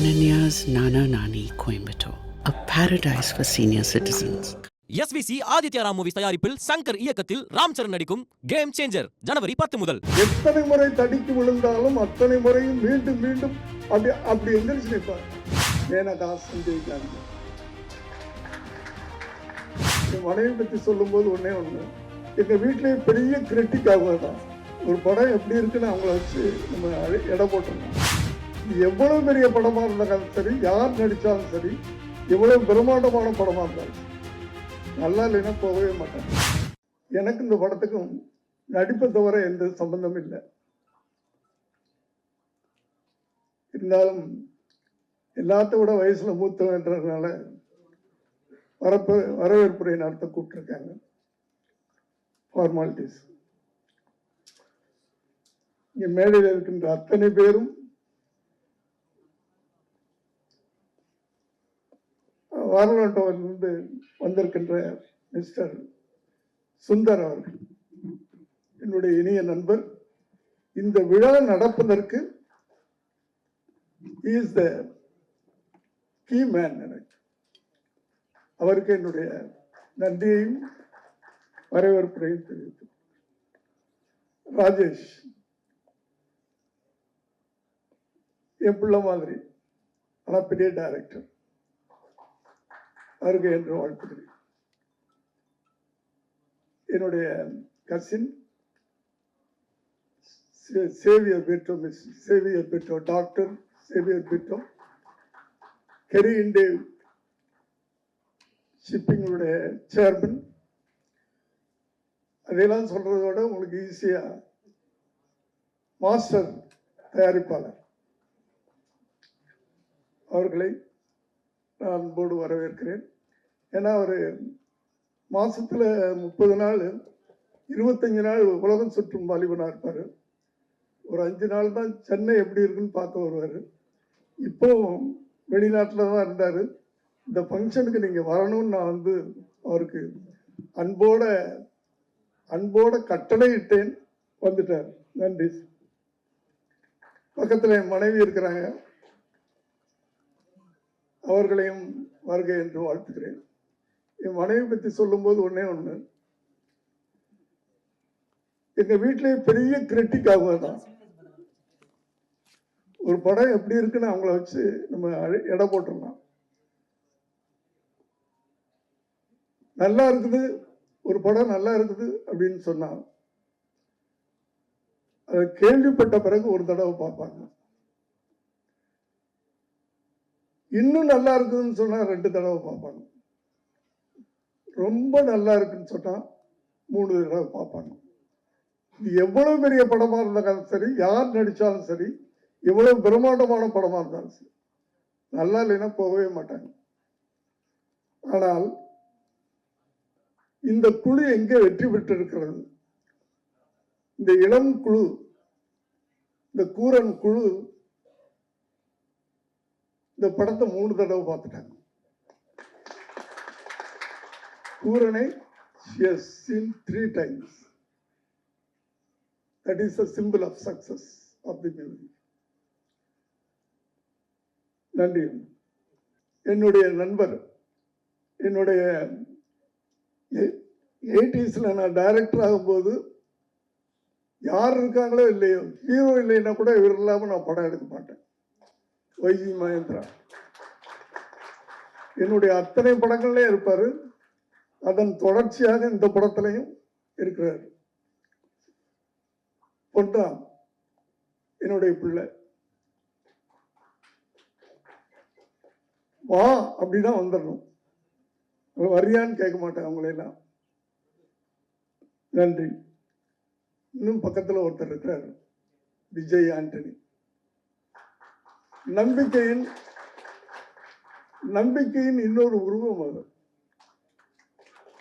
Ananya's Nana Nani Coimbatore, a paradise for senior citizens. SVC Aditya Ram movies தயாரிப்பில் சங்கர் இயக்கத்தில் ராம் சரண் நடிக்கும் game changer ஜனவரி 10 முதல். எத்தனை முறை தடிக்கு விழுந்தாலும் அத்தனை முறையும் மீண்டும் மீண்டும் அப்படி எந்திரிச்சு நிற்பார். மேனகா சஞ்சய்காந்த் என் மனைவி பற்றி சொல்லும் போது ஒன்னே ஒண்ணு, எங்க வீட்டிலேயே பெரிய கிரிட்டிக் ஆகுதான். ஒரு படம் எப்படி இருக்குன்னு அவங்கள வச்சு நம்ம எடை போட்டோம். எவ்வளவு பெரிய படமா இருந்தாலும் சரி, யார் நடிச்சாலும் சரி, எவ்வளவு பிரம்மாண்டமான படமா இருந்தாலும் நல்லா இல்லைன்னா போகவே மாட்டேன். எனக்கு இந்த படத்துக்கும் நடிப்பை தவிர எந்த சம்பந்தமும் இல்லை. இருந்தாலும் எல்லாத்த விட வயசுல மூத்தவன்றதுனால வரவேற்புரை நடத்த கூப்பிட்டுருக்காங்க. ஃபார்மாலிட்டிஸ் இங்க மேடையில் இருக்கின்ற அத்தனை பேரும் வாரணாசியிலிருந்து வந்திருக்கின்ற மிஸ்டர் சுந்தர் அவர்கள் என்னுடைய இனிய நண்பர். இந்த விழா நடப்பதற்கு இஸ் த கீ மேன். எனக்கு அவருக்கு என்னுடைய நன்றியையும் வரவேற்பையும் தெரிவித்து, ராஜேஷ் என் பிள்ளை மாதிரி, ஆனால் பெரிய டைரக்டர், அவருக்கு என்று வாழ்த்துகிறேன். என்னுடைய cousin Xavier Britto, Miss Xavier Britto, doctor Xavier Britto, Kerry Indev ஷிப்பிங்களுடைய சேர்மன். அதையெல்லாம் சொல்றதோட உங்களுக்கு ஈஸியா மாஸ்டர் தயாரிப்பாளர் அவர்களை நான் அன்போடு வரவேற்கிறேன். ஏன்னா அவர் மாசத்துல 30 நாள் 25 நாள் உலகம் சுற்றும் வாலிபனா இருப்பார். ஒரு 5 நாள் தான் சென்னை எப்படி இருக்குன்னு பார்க்க வருவார். இப்போ வெளிநாட்டில் தான் இருந்தார். இந்த ஃபங்க்ஷனுக்கு நீங்கள் வரணும்னு நான் அவருக்கு அன்போட கட்டளை இட்டேன். வந்துட்டார். நன்றி. பக்கத்தில் என் மனைவி இருக்கிறாங்க, அவர்களையும் வருகை என்று வாழ்த்துகிறேன். என் மனைவி பற்றி சொல்லும் போது ஒன்னே ஒண்ணு, எங்க வீட்டிலேயே பெரிய கிரிட்டிக் ஆகுதான். ஒரு படம் எப்படி இருக்குன்னு அவங்கள வச்சு நம்ம எடை போட்டோம்னா, நல்லா இருக்குது, ஒரு படம் நல்லா இருக்குது அப்படின்னு சொன்னா அதை கேள்விப்பட்ட பிறகு ஒரு தடவை பார்ப்பாங்க. இன்னும் நல்லா இருக்குதுன்னு சொன்னா 2 தடவை பார்ப்பாங்க. ரொம்ப நல்லா இருக்குன்னு சொன்னா 3 தடவை பார்ப்பாங்க. இது எவ்வளவு பெரிய படமா இருந்தாலும் சரி, யார் நடிச்சாலும் சரி, எவ்வளவு பிரம்மாண்டமான படமா இருந்தாலும் சரி, நல்லா இல்லைன்னா போகவே மாட்டாங்க. ஆனால் இந்த குழு எங்கே வெற்றி பெற்று இருக்கிறது? இந்த இளம் குழு, இந்த கூரன் குழு இந்த படத்தை 3 தடவை பார்த்துட்டாங்க. கூரனை she has seen 3 times. That is a symbol of success of the movie. நன்றி. என்னுடைய நண்பர், என்னுடைய 80s நான் டைரக்டர் ஆகும்போது யார் இருக்காங்களோ இல்லையோ, ஹீரோ இல்லைன்னா கூட இவர் இல்லாமல் நான் படம் எடுக்க மாட்டேன். வைஜி மகேந்திரா என்னுடைய அத்தனை படங்கள்லயும் இருப்பாரு. அதன் தொடர்ச்சியாக இந்த படத்திலையும் இருக்கிறார். பொன்ராம் என்னுடைய பிள்ளை, வா அப்படின்னா வந்துடணும், வரியான்னு கேட்க மாட்டேன் அவங்களெல்லாம். நன்றி. இன்னும் பக்கத்தில் ஒருத்தர் இருக்கிறார், விஜய் ஆண்டனி. நம்பிக்கையின் இன்னொரு உருவம் அது.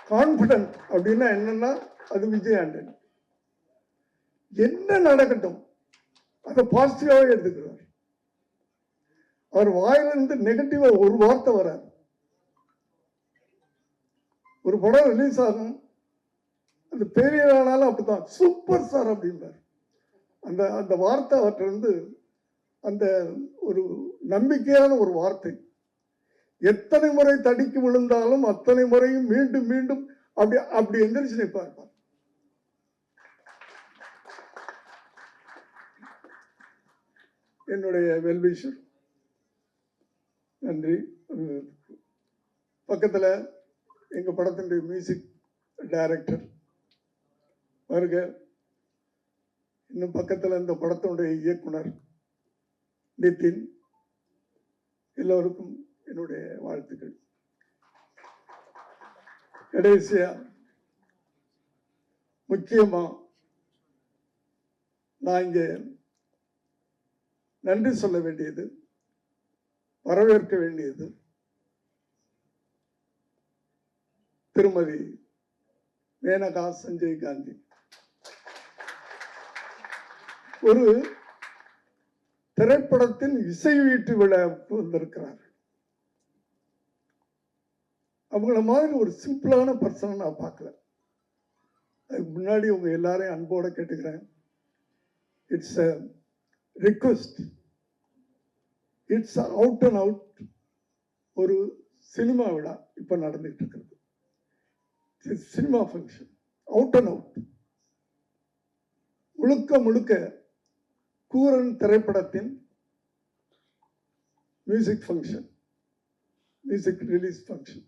கான்பிடன்ட் அப்படின்னா என்னன்னா அது விஜய் ஆண்டனி. என்ன நடக்கட்டும் அதை பாசிட்டிவாவே எடுத்துக்கிறார். அவர் வாயிலிருந்து நெகட்டிவா ஒரு வார்த்தை வராது. ஒரு படம் ரிலீஸ் ஆகும், அந்த பெரியனாலும் அப்படித்தான், சூப்பர் ஸ்டார் அப்படின்றார். அந்த வார்த்தை அவற்றிலிருந்து அந்த ஒரு நம்பிக்கையான ஒரு வார்த்தை. எத்தனை முறை தடிக்கு விழுந்தாலும் அத்தனை முறையும் மீண்டும் மீண்டும் அப்படி அப்படி எந்திரிச்சு நிற்பார். என்னுடைய வெல்விஷர், நன்றி. பக்கத்தில் எங்கள் படத்தினுடைய மியூசிக் டைரக்டர் வருக. இன்னும் பக்கத்தில் இந்த படத்தினுடைய இயக்குனர் நிதின், எல்லோருக்கும் என்னுடைய வாழ்த்துக்கள். கடைசியா முக்கியமா நான் இங்கே நன்றி சொல்ல வேண்டியது, வரவேற்க வேண்டியது திருமதி மேனகா சஞ்சய் காந்தி. ஒரு திரைப்படத்தின் இசை வீட்டு விழாவுக்கு வந்திருக்கிறார். அவங்கள மாதிரி ஒரு சிம்பிளான பர்சனை நான் பார்க்கல. அதுக்கு முன்னாடி உங்க எல்லாரையும் அன்போட கேட்டுக்கிறேன். It's a request. It's out and out ஒரு சினிமா விழா இப்ப நடந்துட்டு இருக்கிறது. Cinema function, out and out, முழுக்க முழுக்க கூரன் திரைப்படத்தின் music function, music release function.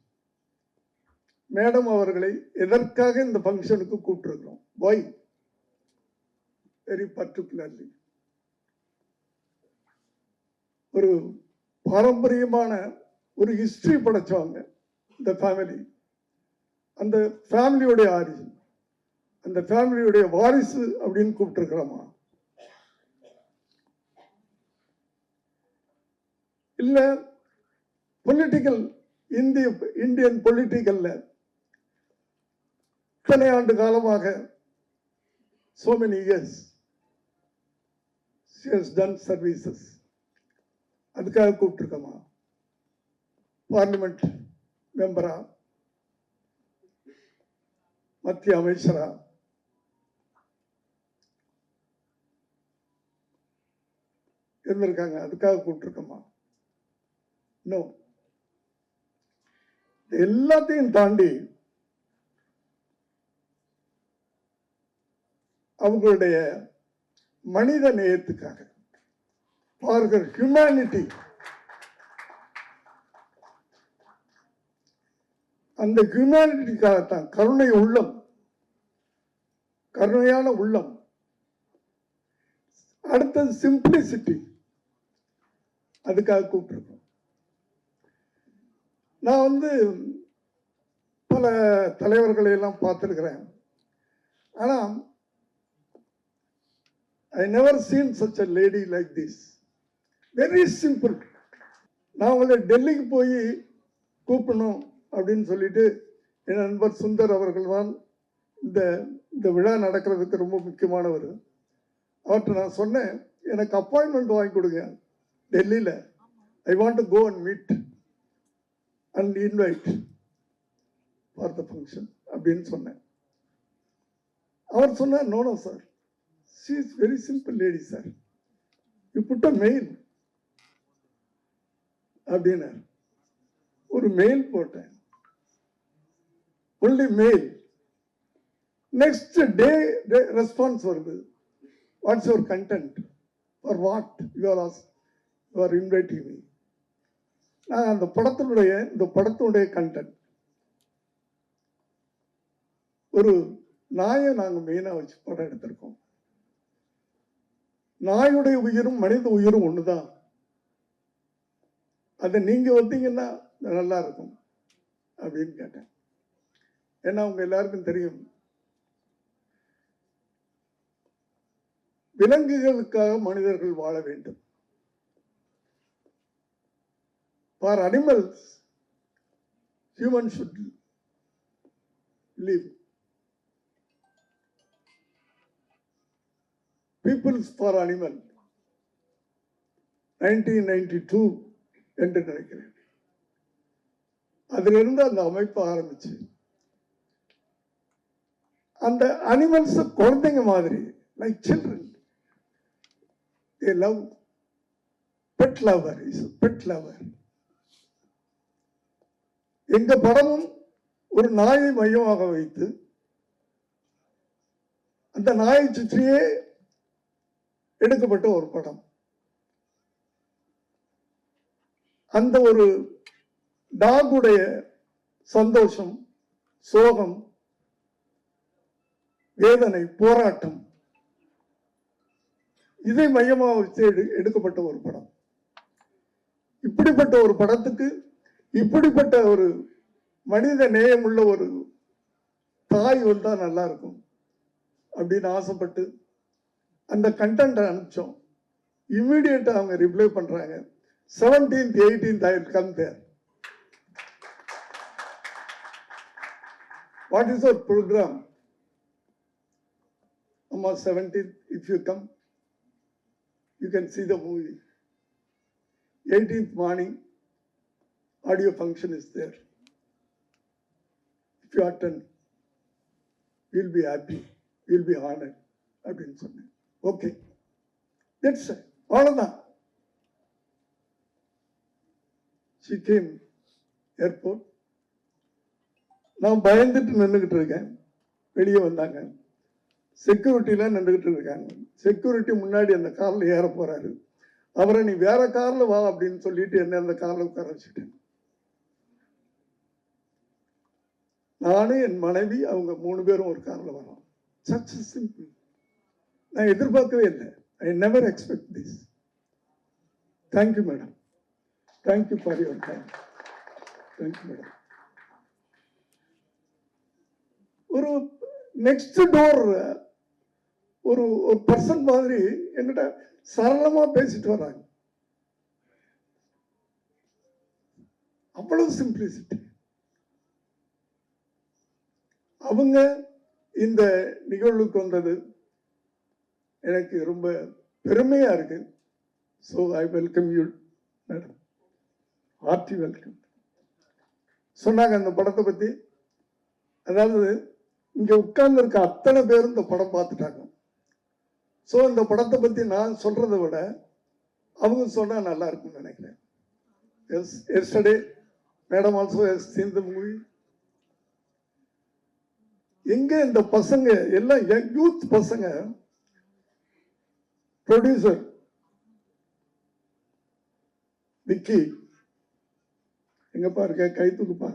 Madam அவர்களை எதற்காக இந்த ஃபங்க்ஷனுக்கு கூப்பிட்டுருக்கிறோம்? வை? வெரி பர்டிகுலர்லி ஒரு பாரம்பரியமான ஒரு ஹிஸ்டரி படைச்சவங்க இந்த ஃபேமிலி. அந்த ஃபேமிலியோடைய ஆரிஜின், அந்த ஃபேமிலியோடைய வாரிசு அப்படின்னு கூப்பிட்டுருக்கிறோமா? இல்ல பொலிட்டிக்கல் இந்தியன் பொலிட்டிக்கல்ல இத்தனை ஆண்டு காலமாக so many years she has done services, அதுக்காக கூப்பிட்டுருக்கோமா? பார்லிமெண்ட் மெம்பரா, மத்திய அமைச்சரா, இருந்திருக்காங்க, அதுக்காக கூப்பிட்டுருக்கோமா? நோ. எல்லாத்தையும் தாண்டி அவங்களுடைய மனித நேயத்துக்காக, ஃபார் ஹியூமனிட்டி, அந்த ஹியூமனிட்டிக்காகத்தான், கருணை உள்ளம், கருணையான உள்ளம். அடுத்தது சிம்பிளிசிட்டி, அதுக்காக கூப்பிட்டுருக்கோம். நான் பல தலைவர்களை எல்லாம் பார்த்துருக்கிறேன். ஆனால் I never seen such a lady like this. Very simple. நான் அவங்களை டெல்லிக்கு போய் கூப்பிடணும் அப்படின்னு சொல்லிட்டு என் நண்பர் சுந்தர் அவர்கள் தான் இந்த விழா நடக்கிறதுக்கு ரொம்ப முக்கியமானவர். அவர்கிட்ட நான் சொன்னேன், எனக்கு அப்பாயின்மெண்ட் வாங்கி கொடுங்க டெல்லியில். I want to go and meet and invite for the function அப்படின்னு சொன்னேன். அவர் சொன்னார், no sir, she is very simple lady sir, you put a mail அப்படின்னா ஒரு மெயில் போட்டேன், only mail. next day response வருது, what's your content, for what you are inviting me. நான் இந்த படத்தினுடைய கண்டென்ட், ஒரு நாயை நாங்கள் மெயினாக வச்சு படம் எடுத்திருக்கோம். நாயுடைய உயிரும் மனித உயிரும் ஒண்ணுதான். அதை நீங்க வந்தீங்கன்னா நல்லா இருக்கும் அப்படின்னு கேட்டேன். ஏன்னா உங்க எல்லாருக்கும் தெரியும், விலங்குகளுக்காக மனிதர்கள் வாழ வேண்டும். For animals, humans should live. Peoples for Animal 1992 என்று நினைக்கிறேன். அதிலிருந்து அந்த அமைப்பு ஆரம்பிச்சு, அந்த அனிமல்ஸ் குழந்தைங்க மாதிரி, like children, they love pet lover, is pet lover. எங்க படமும் ஒரு நாயை மையமாக வைத்து அந்த நாயை சுற்றியே எடுக்கப்பட்ட ஒரு படம். அந்த ஒரு டாகுடைய சந்தோஷம், சோகம், வேதனை, போராட்டம், இதை மையமாக வச்சு எடுக்கப்பட்ட ஒரு படம். இப்படிப்பட்ட ஒரு படத்துக்கு இப்படிப்பட்ட ஒரு மனித நேயம் உள்ள ஒரு தாய் வந்தா நல்லா இருக்கும் அப்படின்னு ஆசைப்பட்டு அந்த கண்டென்ட் அனுப்பிச்சோம். இம்மிடியேட்டா அவங்க ரிப்ளை பண்றாங்க. 17th 18th I will come there. What is our program? On 17th, if you come, you can see the movie. 18th morning, audio function is there. If you attend, you'll be happy, you'll be honored. அப்படின்னு சொன்னேன். Okay, that's அவ்வளோதான். She came airport. நான் பயந்துட்டு நின்றுகிட்டு இருக்கேன். வெளியே வந்தாங்க. செக்யூரிட்டிலாம் நின்றுகிட்டு இருக்காங்க. Security முன்னாடி அந்த காரில் ஏற போறாரு. அவரை நீ வேற கார்ல வா அப்படின்னு சொல்லிட்டு என்ன அந்த கார்ல உட்கார வச்சுட்டேன். நானும் என் மனைவி அவங்க 3 பேரும் ஒரு கார்ல வரோம். Such simple. நான் எதிர்பார்க்கவே இல்லை. I never expect this. Thank you madam. Thank you for your time. Thank you madam. ஒரு நெக்ஸ்ட் டோர் ஒரு பர்சன் மாதிரி என்கிட்ட சரளமா பேசிட்டு வர்றாங்க. அவ்வளவு சிம்பிளிசிட்டி. அவங்க இந்த நிகழ்வுக்கு வந்தது எனக்கு ரொம்ப பெருமையா இருக்கு. So I welcome you madam. Hearty welcome. சொன்னாங்க அந்த படத்தை பத்தி. அதாவது இங்க உட்கார்ந்து இருக்க அத்தனை பேரும் இந்த படம் பார்த்துட்டாங்க. ஸோ இந்த படத்தை பத்தி நான் சொல்றதை விட அவங்க சொன்னா நல்லா இருக்கும்னு நினைக்கிறேன். Yes, yesterday madam also has seen the movie. எங்க இந்த பசங்க எல்லாம் யூத் பசங்க, ப்ரொடியூசர் விக்கி எங்கப்பா இருக்க, கை தூக்குப்பா.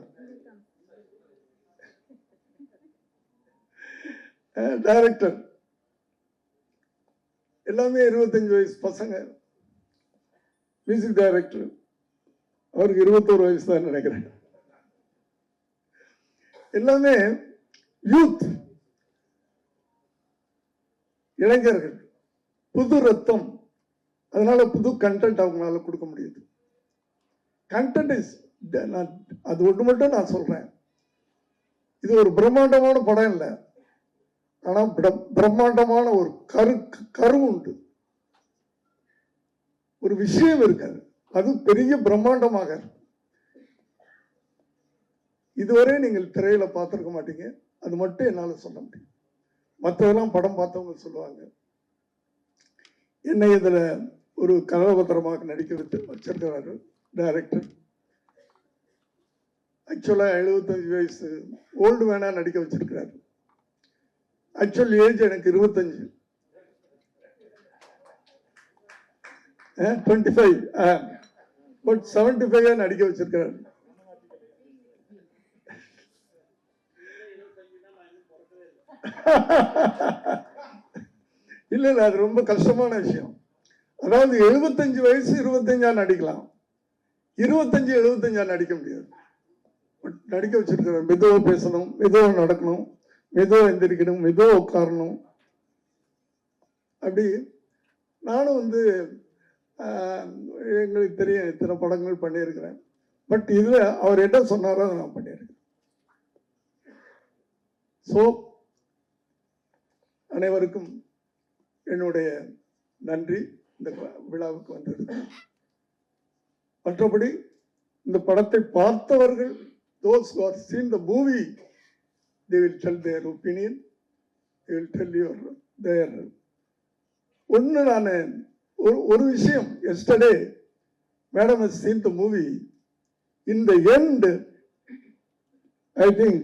டைரக்டர் எல்லாமே 25 வயசு பசங்க. மியூசிக் டைரக்டர் அவருக்கு 21 வயசு தான் நினைக்கிறேன். எல்லாமே யூத், இளைஞர்கள், புது ரத்தம். அதனால புது கண்டென்ட் அவங்களால கொடுக்க முடியுது. கண்டென்ட் இஸ், அது ஒன்று மட்டும் நான் சொல்றேன், இது ஒரு பிரம்மாண்டமான படம் இல்லை. ஆனா பிரம்மாண்டமான ஒரு கரு உண்டு, ஒரு விஷயம் இருக்காது. அது பெரிய பிரம்மாண்டமாக இருக்கு. இதுவரை நீங்கள் திரையில பார்த்திருக்க மாட்டீங்க. அது மட்டும் என்னால சொல்ல முடியும். மற்றதெல்லாம் படம் பார்த்தவங்க சொல்லுவாங்க. என்னை இதுல ஒரு கதாபாத்திரமாக நடிக்க வச்சிருக்கிறாரு டைரக்டர். ஆக்சுவலா 75 வயசு ஓல்டு வேணா நடிக்க வச்சிருக்கிறாரு. ஆக்சுவல் ஏஜ் எனக்கு 25, 25, பட் 75 நடிக்க வச்சிருக்கிறாரு. இல்ல இல்ல, அது ரொம்ப கஷ்டமான விஷயம். அதாவது 75 வயசு 25 நடிக்கலாம், 25 75 நடிக்க முடியாது. பட் நடிக்க வச்சிருக்கிறார். மெதுவா பேசணும், மெதுவா நடக்கணும், மெதுவா எந்திரிக்கணும், மெதுவா உட்காரணும். அப்படி நானும் எங்களுக்கு தெரியும் இத்தனை படங்கள் பண்ணியிருக்கிறேன். பட் இதுல அவர் என்ன சொன்னாரோ அதை நான் பண்ணியிருக்கேன். ஸோ அனைவருக்கும் என்னுடைய நன்றி இந்த விழாவுக்கு வந்தது. மற்றபடி இந்த படத்தை பார்த்தவர்கள், those who have seen the movie, they will tell their opinion, they will tell their ஒன்று. நான் ஒரு விஷயம், yesterday Madam has seen the movie. In the end, I think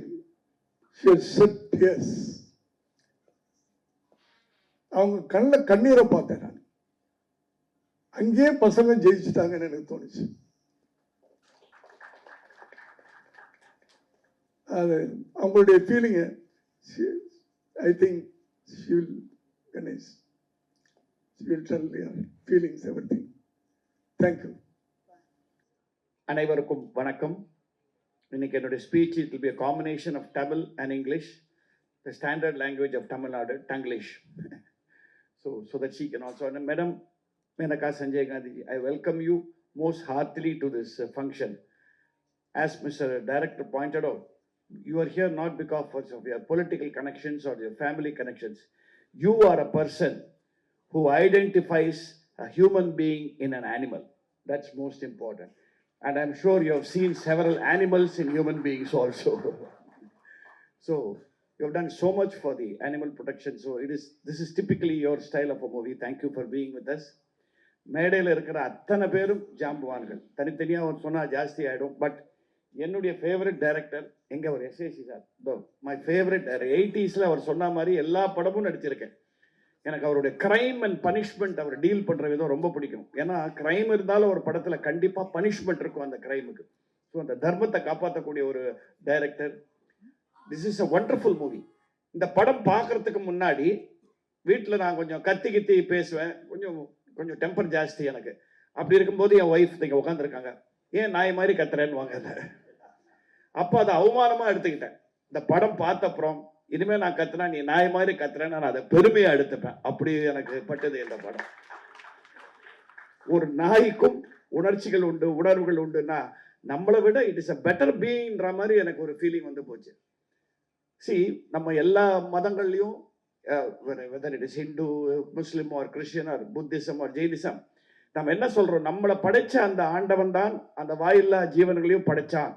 she has said yes. அவங்க கண்ணில் கண்ணீரை பார்த்தேன் நான். அங்கேயே பசங்க ஜெயிச்சுட்டாங்கன்னு எனக்கு தோணுச்சு. அது அவங்களுடைய feeling I think she will Ganesh, she will tell your feelings, everything. Thank you. அனைவருக்கும் வணக்கம். இன்னைக்கு என்னுடைய speech it will be a combination of Tamil and English, the standard language of Tamil Nadu, Tanglish. So that she can also. And Madam Menaka Sanjay Gandhi, I welcome you most heartily to this function. As Mr. Director pointed out, you are here not because of your political connections or your family connections. You are a person who identifies a human being in an animal. That's most important. And I'm sure you have seen several animals in human beings also. So you have done so much for the animal protection. So this is typically your style of a movie. Thank you for being with us. மேடையில் இருக்கிற அத்தனை பேரும் ஜாம்புவான்கள். தனித்தனியாக ஒரு சொன்னால் ஜாஸ்தி ஆகிடும். But என்னுடைய ஃபேவரட் டைரக்டர் எங்கே அவர் SAC sir. My favourite 80s அவர் சொன்ன மாதிரி எல்லா படமும் நடிச்சிருக்கேன். எனக்கு அவருடைய கிரைம் அண்ட் பனிஷ்மெண்ட் அவர் டீல் பண்ணுற விதம் ரொம்ப பிடிக்கும். ஏன்னா கிரைம் இருந்தாலும் ஒரு படத்தில் கண்டிப்பாக பனிஷ்மெண்ட் இருக்கும் அந்த கிரைமுக்கு. ஸோ அந்த தர்மத்தை காப்பாற்றக்கூடிய ஒரு director. This is a wonderful movie. இந்த படம் பார்க்கறதுக்கு முன்னாடி வீட்டில் நான் கொஞ்சம் கத்தி பேசுவேன். கொஞ்சம் டெம்பர் ஜாஸ்தி எனக்கு. அப்படி இருக்கும்போது என் ஒய்ஃப் இங்கே உட்காந்துருக்காங்க. ஏன் நாய் மாதிரி கத்துறேன்னு வாங்க. அப்போ அதை அவமானமாக எடுத்துக்கிட்டேன். இந்த படம் பார்த்த அப்புறம் இனிமேல் நான் கத்துனா நீ நாய் மாதிரி கத்துறேன்னு நான் அதை பெருமையாக எடுத்துப்பேன். அப்படி எனக்கு பட்டது இந்த படம். ஒரு நாய்க்கும் உணர்ச்சிகள் உண்டு, உணர்வுகள் உண்டுன்னா நம்மளை விட இட் இஸ் அ பெட்டர் பீயிங்ன்ற மாதிரி எனக்கு ஒரு ஃபீலிங் வந்து போச்சு. நம்ம எல்லா மதங்கள்லையும் whether it is Hindu, Muslim or Christian or Buddhism or Jainism, நம்ம என்ன சொல்றோம், நம்மளை படைச்ச அந்த ஆண்டவன் தான் அந்த வாயில்லா ஜீவன்களையும் படைச்சான்.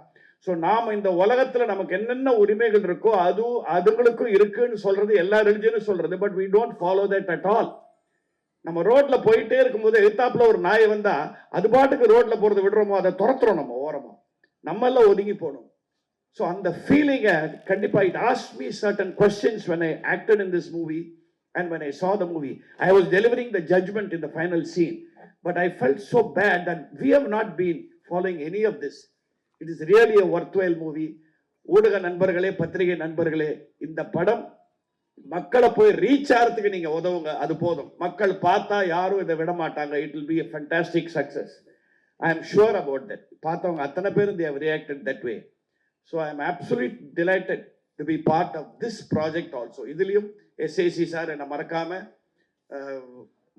ஸோ நாம் இந்த உலகத்தில் நமக்கு என்னென்ன உரிமைகள் இருக்கோ அதுங்களுக்கும் இருக்குன்னு சொல்றது எல்லா ரிலிஜனும் சொல்றது. But we don't follow that at all. நம்ம ரோட்ல போயிட்டே இருக்கும்போது எதிர்த்தாப்புல ஒரு நாய் வந்தா அது பாட்டுக்கு ரோட்ல போறது விடுறோமோ, அதை துரத்துறோம் நம்ம ஓரமா. நம்ம எல்லாம் ஒதுங்கி போகணும். ஸோ அந்த ஃபீலிங்கை கண்டிப்பாக it ask me certain questions when I acted in this movie and when I saw the movie. I was delivering the judgment in the final scene, but I felt so bad that we have not been following any of this. It is really a worthwhile movie. ஊடக நண்பர்களே, பத்திரிகை நண்பர்களே, இந்த படம் மக்களை போய் reach ஆகிறதுக்கு நீங்க உதவுங்க, அது போதும். மக்கள் பார்த்தா யாரும் இதை விட மாட்டாங்க. It will be a fantastic success. I am sure about that. பார்த்தவங்க அத்தனை பேரும் they have reacted that way. So I am absolutely delighted to be part of this project also. இதுலயும் எஸ்ஏசி சார் என்னை மறக்காம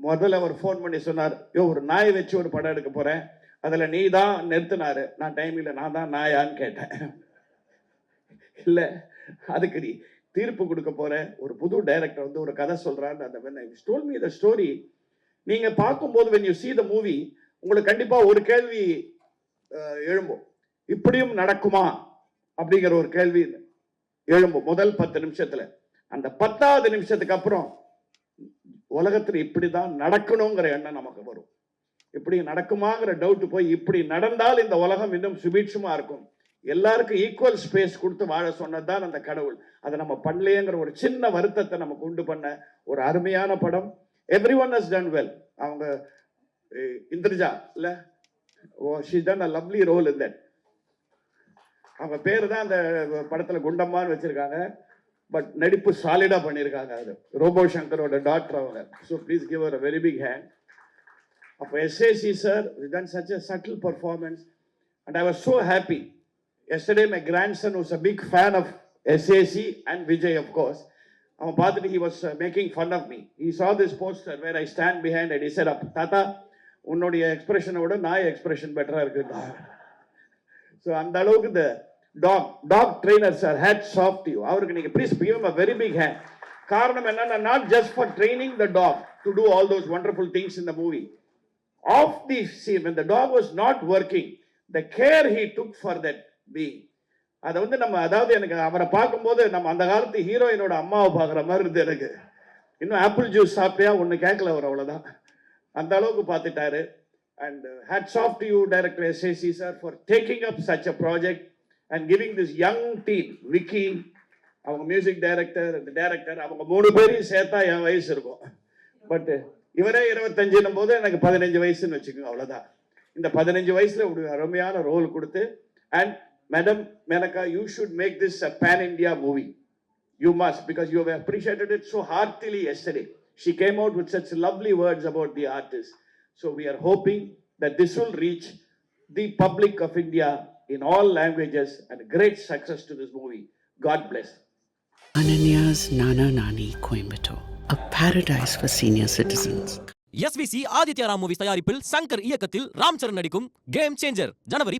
முதல்ல அவர் ஃபோன் பண்ணி சொன்னார், ஒரு நாயை வச்சு ஒரு படம் எடுக்க போறேன், அதில் நீ தான் நிறுத்தினாரு. நான் டைம் இல்லை, நான் தான் நாயான்னு கேட்டேன். இல்லை, அதுக்கு நீ தீர்ப்பு கொடுக்க போற, ஒரு புது டைரக்டர் வந்து ஒரு கதை சொல்றான்னு அந்த when I told me the story, நீங்க பார்க்கும்போது when you see the movie உங்களுக்கு கண்டிப்பா ஒரு கேள்வி எழும்பும், இப்படியும் நடக்குமா அப்படிங்கிற ஒரு கேள்வி எழும்பும் முதல் 10 நிமிஷத்துல. அந்த 10வது நிமிஷத்துக்கு அப்புறம் உலகத்துல இப்படிதான் நடக்கணுங்கிற எண்ணம் நமக்கு வரும். இப்படி நடக்குமாங்கிற டவுட் போய் இப்படி நடந்தால் இந்த உலகம் இன்னும் சுபீட்சமா இருக்கும், எல்லாருக்கும் ஈக்குவல் ஸ்பேஸ் கொடுத்து வாழ சொன்னதுதான் அந்த கடவுள். அதை நம்ம பண்ணலையேங்கிற ஒரு சின்ன வருத்தத்தை நமக்கு உண்டு பண்ண ஒரு அருமையான படம். Everyone has done well. அவங்க இந்திரஜா இல்ல, she done a lovely role in that. அவங்க பேரு தான் அந்த படத்துல குண்டம்மான்னு வச்சிருக்காங்க, பட் நடிப்பு சாலிடா பண்ணியிருக்காங்க. அது ரோபோ சங்கரோட டாக்டர் அவங்க. So please give her a very big hand. அப்போ SAC sir done such a subtle performance and I was so happy. Yesterday my grandson was a big fan of SAC and Vijay of course. அவன் பார்த்துட்டு he was making fun of me. He saw this poster where I stand behind and he said, தாத்தா உன்னுடைய எக்ஸ்பிரஷனை விட நாய் expression பெட்டரா இருக்குதா. So அந்த அளவுக்கு இந்த dog trainer sir, hats off to you. அவருக்கு நீங்க please give him a very big hand. காரணம் என்னன்னா, not just for training the dog to do all those wonderful things in the movie. Off the scene, when the dog was not working, the care he took for that being, அதை வந்து நம்ம, அதாவது எனக்கு அவரை பார்க்கும்போது நம்ம அந்த காலத்து ஹீரோயினோட அம்மாவை பார்க்குற மாதிரி இருந்து எனக்கு. இன்னும் ஆப்பிள் ஜூஸ் சாப்பிட்டியா ஒன்று கேட்கல அவர், அவ்வளோதான். அந்த அளவுக்கு பார்த்துட்டாரு. And hats off to you, Director SAC sir, for taking up such a project and giving this young team, Vicky, அவங்க மியூசிக் டைரக்டர், இந்த டைரக்டர், அவங்க 3 பேரையும் சேர்த்தா என் வயசு இருக்கும். பட் இவரே 25 போது எனக்கு 15 வயசுன்னு வச்சுக்கோங்க, அவ்வளோதான். இந்த 15 வயசுல ஒரு அருமையான ரோல் கொடுத்து, and Madam Menaka, you should make this a pan-India movie. You must, because you have appreciated it so heartily yesterday. She came out with such lovely words about the artist. So we are hoping that this will reach the public of India in all languages and great success to this movie. God bless. Ananya's Nana Nani Coimbatore, a paradise for senior citizens. SVC Aditya Ram movies தயாரிப்பில் சங்கர் இயக்கத்தில் ராம் சரண் நடிக்கும் game changer ஜனவரி